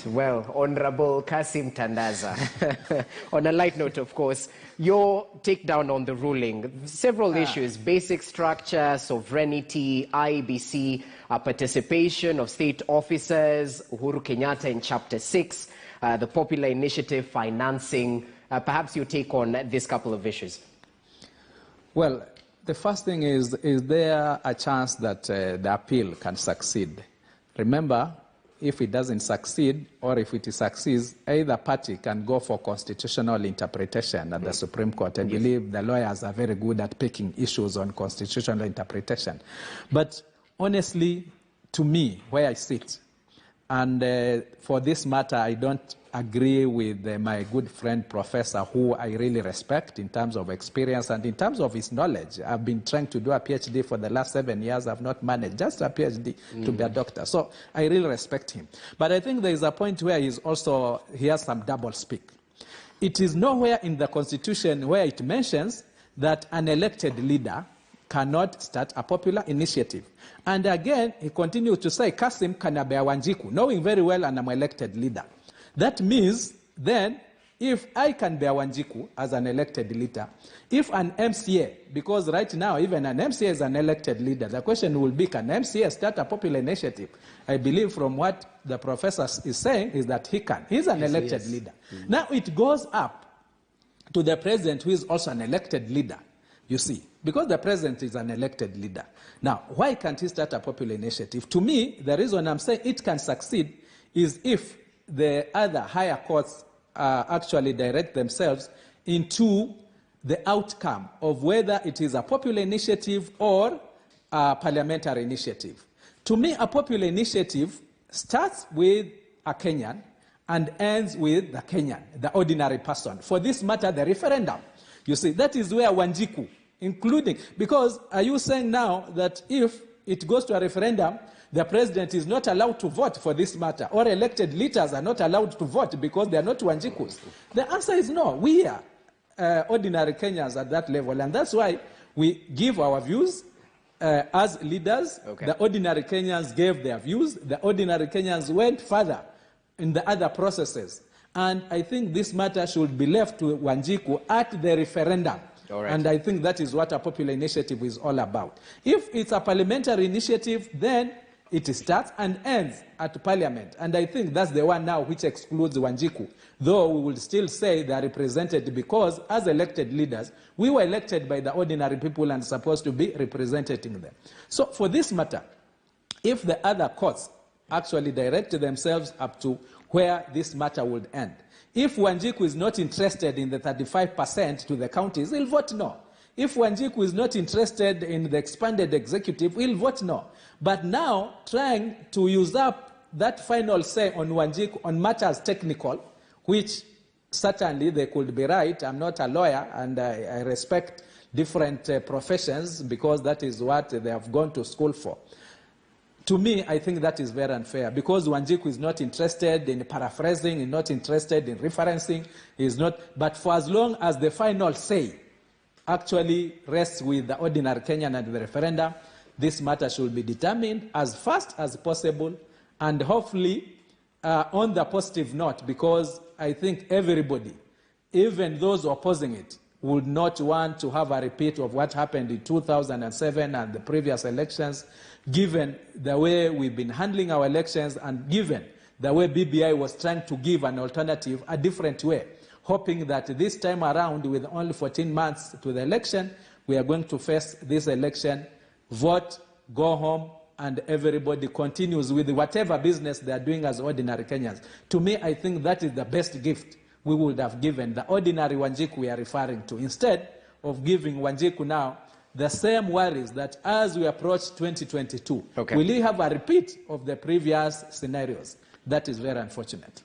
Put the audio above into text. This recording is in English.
Well, Honorable Kasim Tandaza, on a light note, of course, your takedown on the ruling, several issues, basic structure, sovereignty, IBC, participation of state officers, Uhuru Kenyatta in Chapter 6, the popular initiative financing. Perhaps your take on this couple of issues. Well, the first thing is there a chance that the appeal can succeed? Remember, if it doesn't succeed, or if it succeeds, either party can go for constitutional interpretation at the Supreme Court. I believe the lawyers are very good at picking issues on constitutional interpretation. But honestly, to me, where I sit, and for this matter, I don't agree with my good friend Professor, who I really respect in terms of experience and in terms of his knowledge. I've been trying to do a PhD for the last 7 years. I've not managed just a PhD to be a doctor. So I really respect him. But I think there is a point where he has some double speak. It is nowhere in the Constitution where it mentions that an elected leader cannot start a popular initiative. And again, he continues to say, Kasim Kanabea Wanjiku, knowing very well I'm an elected leader. That means then, if I can bear Wanjiku as an elected leader, if an MCA, because right now even an MCA is an elected leader, the question will be, can MCA start a popular initiative? I believe from what the professor is saying is that he can. He's an elected leader. Now it goes up to the president, who is also an elected leader, you see, because the president is an elected leader. Now, why can't he start a popular initiative? To me, the reason I'm saying it can succeed is if the other higher courts actually direct themselves into the outcome of whether it is a popular initiative or a parliamentary initiative. To me, a popular initiative starts with a Kenyan and ends with the Kenyan, the ordinary person. For this matter, the referendum. You see, that is where Wanjiku, including, because are you saying now that if it goes to a referendum, the president is not allowed to vote for this matter, or elected leaders are not allowed to vote because they are not Wanjikus? The answer is no. We are ordinary Kenyans at that level, and that's why we give our views as leaders. The ordinary Kenyans gave their views. The ordinary Kenyans went further in the other processes. And I think this matter should be left to Wanjiku at the referendum. And I think that is what a popular initiative is all about. If it's a parliamentary initiative, then it starts and ends at Parliament. And I think that's the one now which excludes Wanjiku, though we will still say they are represented because, as elected leaders, we were elected by the ordinary people and supposed to be representing them. So for this matter, if the other courts actually direct themselves up to where this matter would end, if Wanjiku is not interested in the 35% to the counties, he'll vote no. If Wanjiku is not interested in the expanded executive, he'll vote no. But now, trying to usurp that final say on Wanjiku on matters technical, which certainly they could be right. I'm not a lawyer, and I respect different professions because that is what they have gone to school for. To me, I think that is very unfair because Wanjiku is not interested in paraphrasing, is not interested in referencing, is not. But for as long as the final say actually rests with the ordinary Kenyan and the referendum, this matter should be determined as fast as possible and hopefully on the positive note, because I think everybody, even those opposing it, would not want to have a repeat of what happened in 2007 and the previous elections, given the way we've been handling our elections and given the way BBI was trying to give an alternative, a different way, hoping that this time around, with only 14 months to the election, we are going to face this election, vote, go home, and everybody continues with whatever business they are doing as ordinary Kenyans. To me, I think that is the best gift we would have given the ordinary Wanjiku we are referring to, instead of giving Wanjiku now the same worries that as we approach 2022, will he have a repeat of the previous scenarios? That is very unfortunate.